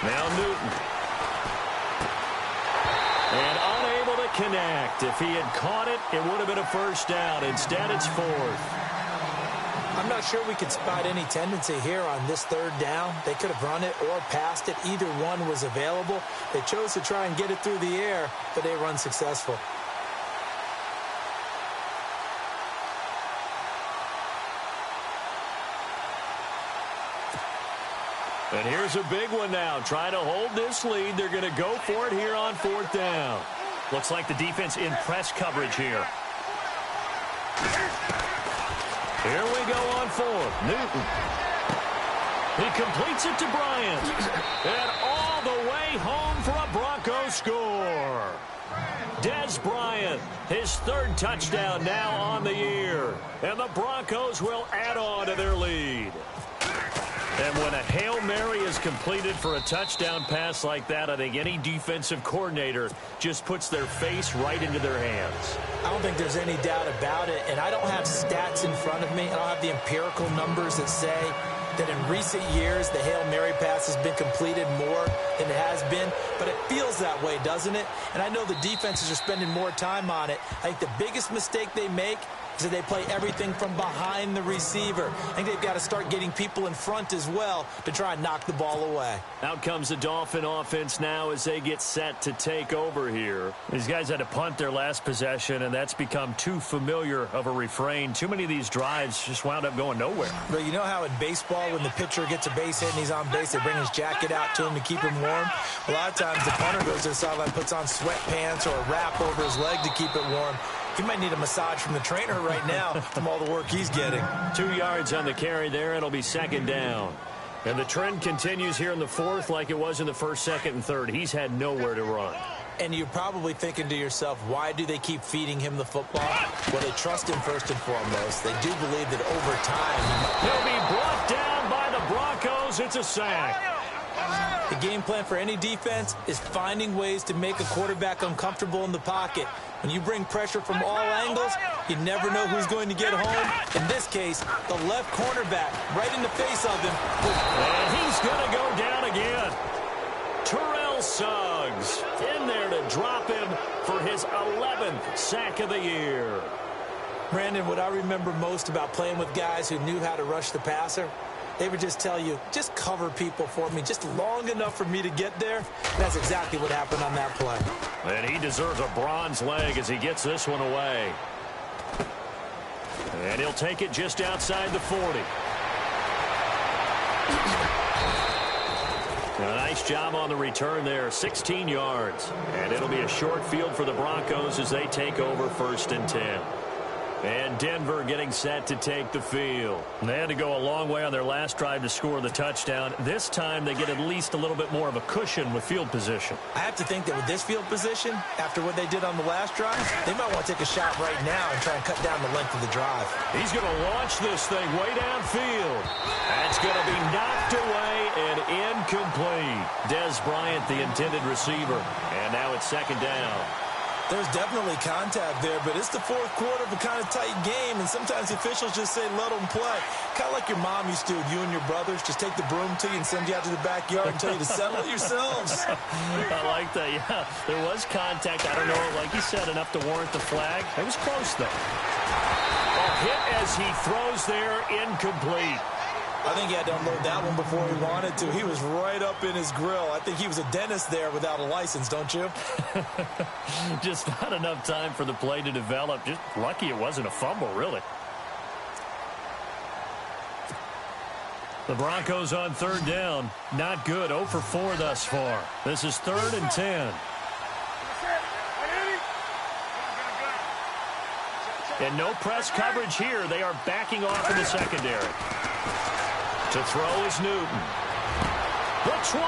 Now Newton. And unable to connect. If he had caught it, it would have been a 1st down. Instead, it's 4th. I'm not sure we could spot any tendency here on this 3rd down. They could have run it or passed it. Either one was available. They chose to try and get it through the air, but they run successful. And here's a big one now. Trying to hold this lead. They're going to go for it here on 4th down. Looks like the defense in press coverage here. Here we go on 4th. Newton. He completes it to Bryant. And all the way home for a Broncos score. Des Bryant, his 3rd touchdown now on the year. And the Broncos will add on to their lead. And when a Hail Mary is completed for a touchdown pass like that, I think any defensive coordinator just puts their face right into their hands. I don't think there's any doubt about it, and I don't have stats in front of me. I don't have the empirical numbers that say that in recent years the Hail Mary pass has been completed more than it has been, but it feels that way, doesn't it? And I know the defenses are spending more time on it. I think the biggest mistake they make is that they play everything from behind the receiver. I think they've got to start getting people in front as well to try and knock the ball away. Out comes the Dolphin offense now as they get set to take over here. These guys had to punt their last possession, and that's become too familiar of a refrain. Too many of these drives just wound up going nowhere. But you know how in baseball, when the pitcher gets a base hit and he's on base, they bring his jacket out to him to keep him warm? A lot of times the punter goes to the sideline, puts on sweatpants or a wrap over his leg to keep it warm. He might need a massage from the trainer right now from all the work he's getting. 2 yards on the carry there. It'll be 2nd down. And the trend continues here in the 4th like it was in the 1st, 2nd, and 3rd. He's had nowhere to run. And you're probably thinking to yourself, why do they keep feeding him the football? Well, they trust him first and foremost. They do believe that over time he'll be brought down by the Broncos. It's a sack. The game plan for any defense is finding ways to make a quarterback uncomfortable in the pocket. When you bring pressure from all angles, you never know who's going to get home. In this case, the left cornerback right in the face of him. And he's going to go down again. Terrell Suggs in there to drop him for his 11th sack of the year. Brandon, what I remember most about playing with guys who knew how to rush the passer, they would just tell you, just cover people for me, just long enough for me to get there. That's exactly what happened on that play. And he deserves a bronze leg as he gets this one away. And he'll take it just outside the 40. A nice job on the return there, 16 yards. And it'll be a short field for the Broncos as they take over 1st and 10. And Denver getting set to take the field. They had to go a long way on their last drive to score the touchdown. This time they get at least a little bit more of a cushion with field position. I have to think that with this field position, after what they did on the last drive, they might want to take a shot right now and try and cut down the length of the drive. He's going to launch this thing way downfield. That's going to be knocked away and incomplete. Des Bryant, the intended receiver. And now it's 2nd down. There's definitely contact there, but it's the 4th quarter of a kind of tight game, and sometimes officials just say let them play. Kind of like your mom used to with you and your brothers. Just take the broom to you and send you out to the backyard and tell you to settle it yourselves. I like that, yeah. There was contact. I don't know, like you said, enough to warrant the flag. It was close, though. A hit as he throws there, incomplete. I think he had to unload that one before he wanted to. He was right up in his grill. I think he was a dentist there without a license, don't you? Just not enough time for the play to develop. Just lucky it wasn't a fumble, really. The Broncos on 3rd down. Not good. 0 for 4 thus far. This is 3rd and 10. And no press coverage here. They are backing off in the secondary. To throw is Newton. The 20.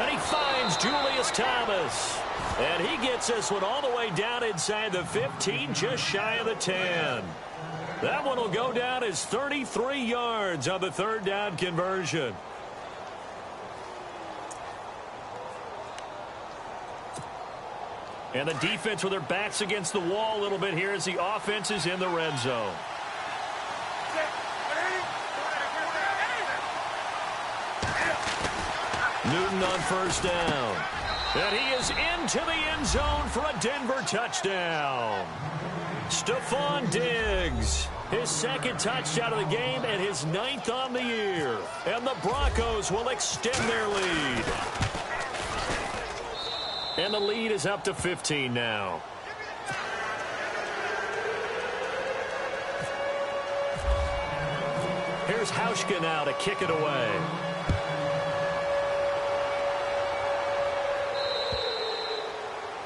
And he finds Julius Thomas. And he gets this one all the way down inside the 15, just shy of the 10. That one will go down as 33 yards on the 3rd down conversion. And the defense with their backs against the wall a little bit here as the offense is in the red zone. Newton on 1st down. And he is into the end zone for a Denver touchdown. Stephon Diggs, his 2nd touchdown of the game and his 9th on the year. And the Broncos will extend their lead. And the lead is up to 15 now. Here's Hauschka now to kick it away.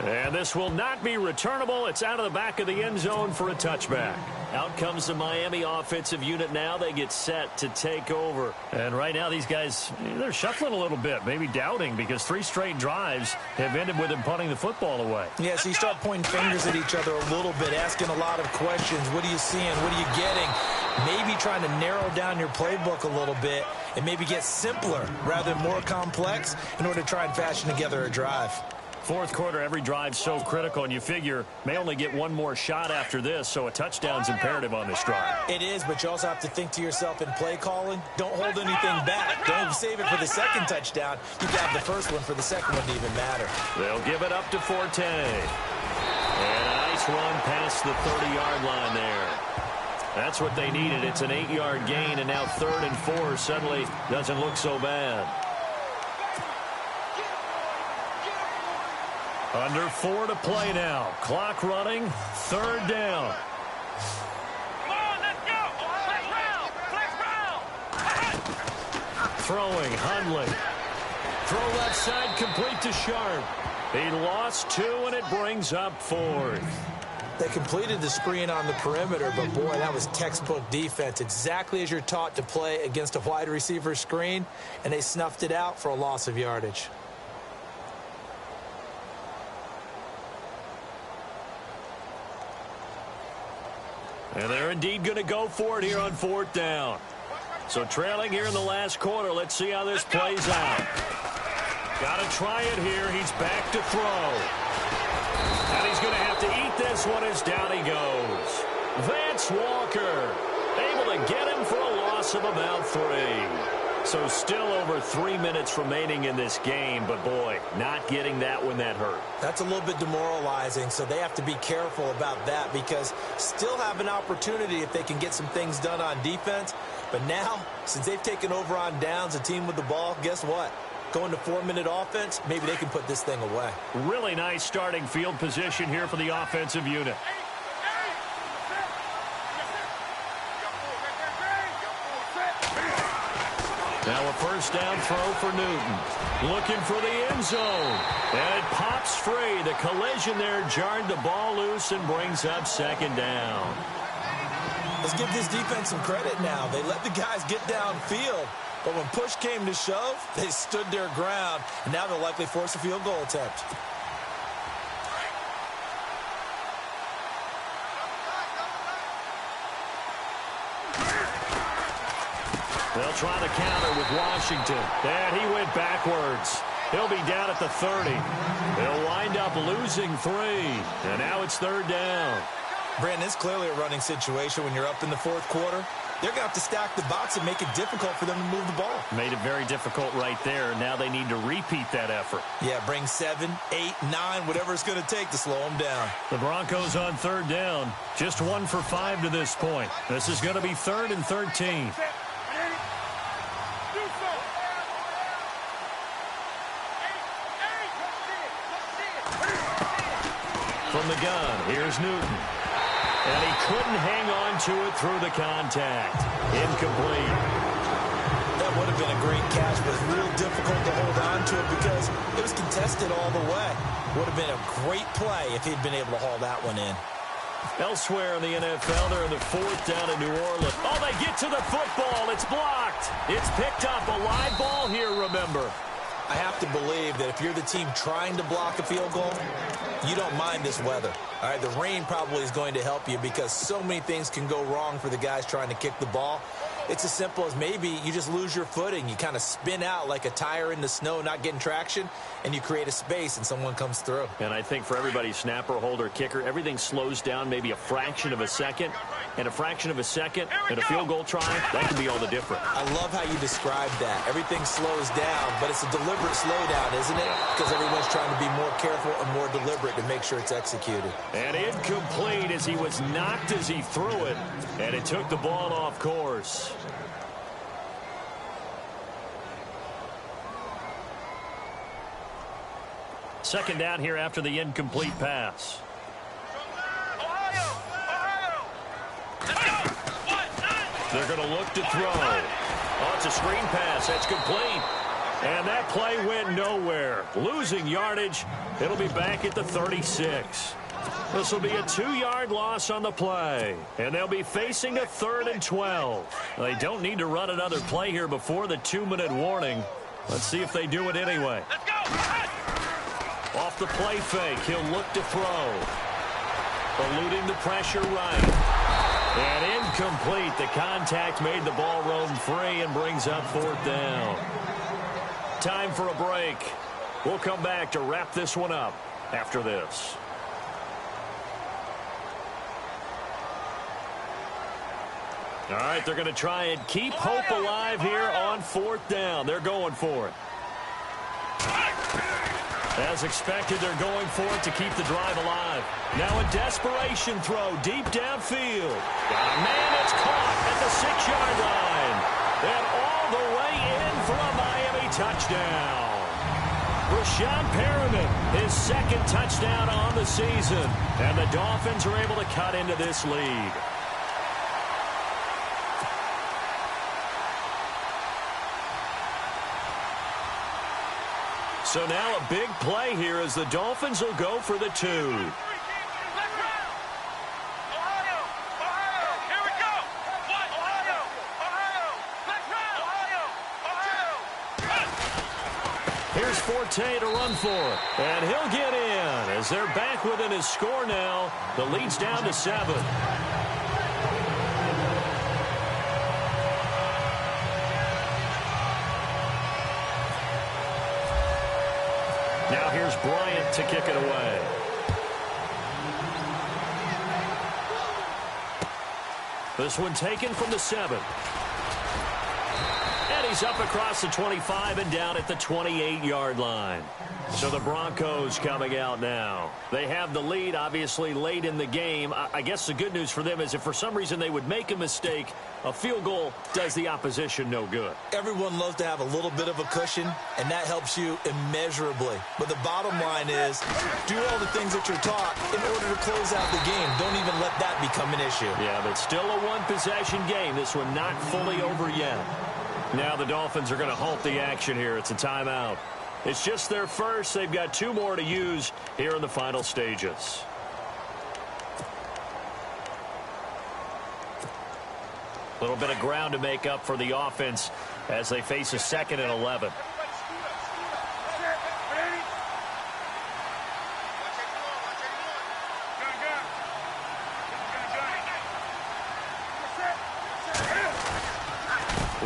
And this will not be returnable. It's out of the back of the end zone for a touchback. Out comes the Miami offensive unit now. They get set to take over. And right now these guys, they're shuffling a little bit, maybe doubting, because 3 straight drives have ended with them punting the football away. Yeah, so you start pointing fingers at each other a little bit, asking a lot of questions. What are you seeing? What are you getting? Maybe trying to narrow down your playbook a little bit and maybe get simpler rather than more complex in order to try and fashion together a drive. Fourth quarter, every drive's so critical, and you figure may only get one more shot after this, so a touchdown's imperative on this drive. It is, but you also have to think to yourself in play calling, don't hold anything back. Don't save it for the second touchdown. You can have the first one for the second one to even matter. They'll give it up to Forte. And a nice run past the 30-yard line there. That's what they needed. It's an 8-yard gain, and now 3rd and 4 suddenly doesn't look so bad. Under 4 to play now. Clock running. 3rd down. Come on, let's go. Flex round. Throwing, Hundley. Throw left side, complete to Sharp. He lost 2, and it brings up 4th. They completed the screen on the perimeter, but boy, that was textbook defense. Exactly as you're taught to play against a wide receiver screen, and they snuffed it out for a loss of yardage. And they're indeed going to go for it here on 4th down. So trailing here in the last quarter. Let's see how this plays out. Got to try it here. He's back to throw. And he's going to have to eat this one as down he goes. Vance Walker able to get him for a loss of about 3. So still over 3 minutes remaining in this game, but boy, not getting that when that hurt. That's a little bit demoralizing, so they have to be careful about that because still have an opportunity if they can get some things done on defense. But now, since they've taken over on downs, a team with the ball, guess what? Going to 4-minute offense, maybe they can put this thing away. Really nice starting field position here for the offensive unit. Now a first down throw for Newton. Looking for the end zone. And it pops free. The collision there jarred the ball loose and brings up 2nd down. Let's give this defense some credit now. They let the guys get downfield. But when push came to shove, they stood their ground. And now they'll likely force a field goal attempt. They'll try the counter with Washington. And he went backwards. He'll be down at the 30. They'll wind up losing 3. And now it's 3rd down. Brandon, it's clearly a running situation when you're up in the 4th quarter. They're going to have to stack the box and make it difficult for them to move the ball. Made it very difficult right there. Now they need to repeat that effort. Yeah, bring 7, 8, 9, whatever it's going to take to slow them down. The Broncos on 3rd down. Just 1 for 5 to this point. This is going to be 3rd and 13. From the gun, here's Newton. And he couldn't hang on to it through the contact. Incomplete. That would have been a great catch, but it's real difficult to hold on to it because it was contested all the way. Would have been a great play if he'd been able to haul that one in. Elsewhere in the NFL, they're in the 4th down in New Orleans. Oh, they get to the football. It's blocked. It's picked up. A live ball here, remember. I have to believe that if you're the team trying to block a field goal, you don't mind this weather. All right, the rain probably is going to help you because so many things can go wrong for the guys trying to kick the ball. It's as simple as maybe you just lose your footing. You kind of spin out like a tire in the snow, not getting traction, and you create a space and someone comes through. And I think for everybody, snapper, holder, kicker, everything slows down maybe a fraction of a second. And a fraction of a second and a field goal try, that can be all the difference. I love how you described that. Everything slows down, but it's a deliberate slowdown, isn't it? Because everyone's trying to be more careful and more deliberate to make sure it's executed. And incomplete as he was knocked as he threw it. And it took the ball off course. Second down here after the incomplete pass. They're going to look to throw. Oh, it's a screen pass. That's complete. And that play went nowhere. Losing yardage. It'll be back at the 36. This will be a 2-yard loss on the play. And they'll be facing a 3rd and 12. They don't need to run another play here before the 2-minute warning. Let's see if they do it anyway. Let's go. Off the play fake, he'll look to throw. Eluding the pressure right. And incomplete. The contact made the ball roam free and brings up 4th down. Time for a break. We'll come back to wrap this one up after this. All right, they're going to try and keep hope alive here on 4th down. They're going for it. As expected, they're going for it to keep the drive alive. Now a desperation throw deep downfield. Got a man that's caught at the 6-yard line. And all the way in for a Miami touchdown. Rashawn Perriman, his 2nd touchdown on the season. And the Dolphins are able to cut into this lead. So now a big play here as the Dolphins will go for the 2. Ohio, here we go. Ohio, let's run. Ohio. Here's Forte to run for it. And he'll get in as they're back within his score now. The lead's down to 7. Now here's Bryant to kick it away. This one taken from the 7. And he's up across the 25 and down at the 28-yard line. So the Broncos coming out now. They have the lead, obviously, late in the game. I guess the good news for them is if for some reason they would make a mistake, a field goal does the opposition no good. Everyone loves to have a little bit of a cushion, and that helps you immeasurably. But the bottom line is, do all the things that you're taught in order to close out the game. Don't even let that become an issue. Yeah, but still a one-possession game. This one not fully over yet. Now the Dolphins are going to halt the action here. It's a timeout. It's just their first. They've got 2 more to use here in the final stages. A little bit of ground to make up for the offense as they face a 2nd and 11.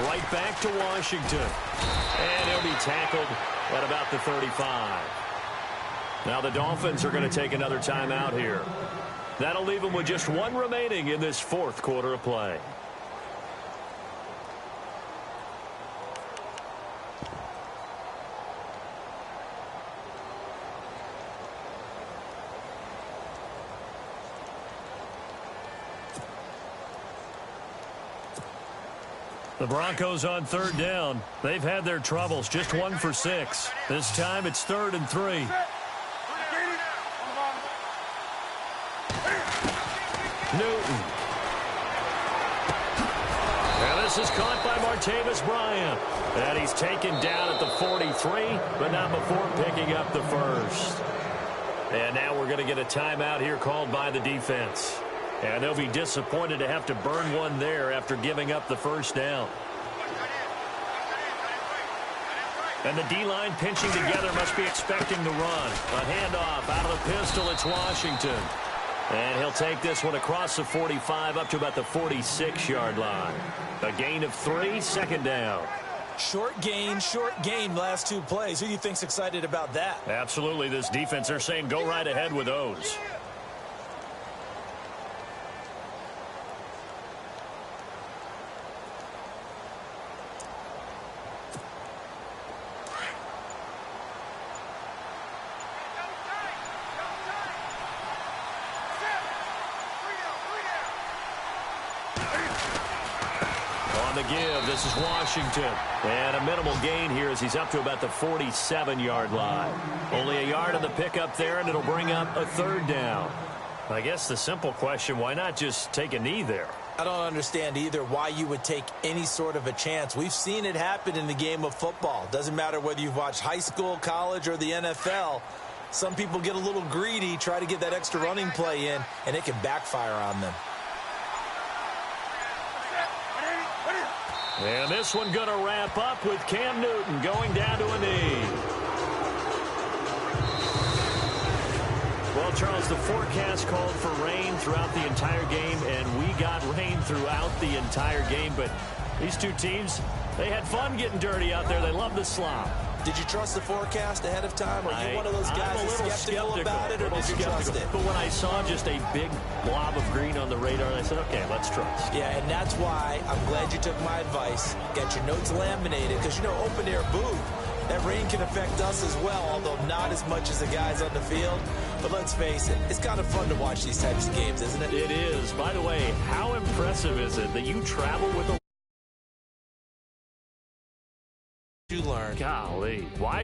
Right back to Washington. And he'll be tackled at about the 35. Now the Dolphins are going to take another timeout here. That'll leave them with just 1 remaining in this 4th quarter of play. The Broncos on 3rd down. They've had their troubles. Just 1 for 6. This time it's 3rd and 3. Newton. And this is caught by Martavis Bryant. And he's taken down at the 43, but not before picking up the first. And now we're going to get a timeout here called by the defense. And they'll be disappointed to have to burn one there after giving up the first down. And the D-line pinching together must be expecting the run. A handoff out of the pistol. It's Washington. And he'll take this one across the 45 up to about the 46-yard line. A gain of 3, 2nd down. Short gain, last 2 plays. Who do you think's excited about that? Absolutely. This defense, they're saying go right ahead with those. The give. This is Washington. And a minimal gain here as he's up to about the 47-yard line. Only a yard on the pickup there, and it'll bring up a 3rd down. I guess the simple question, why not just take a knee there? I don't understand either why you would take any sort of a chance. We've seen it happen in the game of football. Doesn't matter whether you've watched high school, college, or the NFL. Some people get a little greedy, try to get that extra running play in, and it can backfire on them. And this one going to wrap up with Cam Newton going down to a knee. Well, Charles, the forecast called for rain throughout the entire game, and we got rain throughout the entire game. But these two teams, they had fun getting dirty out there. They love the slop. Did you trust the forecast ahead of time? Are you one of those guys who's skeptical about it, or did you trust it? But when I saw just a big blob of green on the radar, I said, okay, let's trust. Yeah, and that's why I'm glad you took my advice. Get your notes laminated, because, you know, open-air booth, that rain can affect us as well, although not as much as the guys on the field. But let's face it, it's kind of fun to watch these types of games, isn't it? It is. By the way, how impressive is it that you travel with a... You learn. Golly, why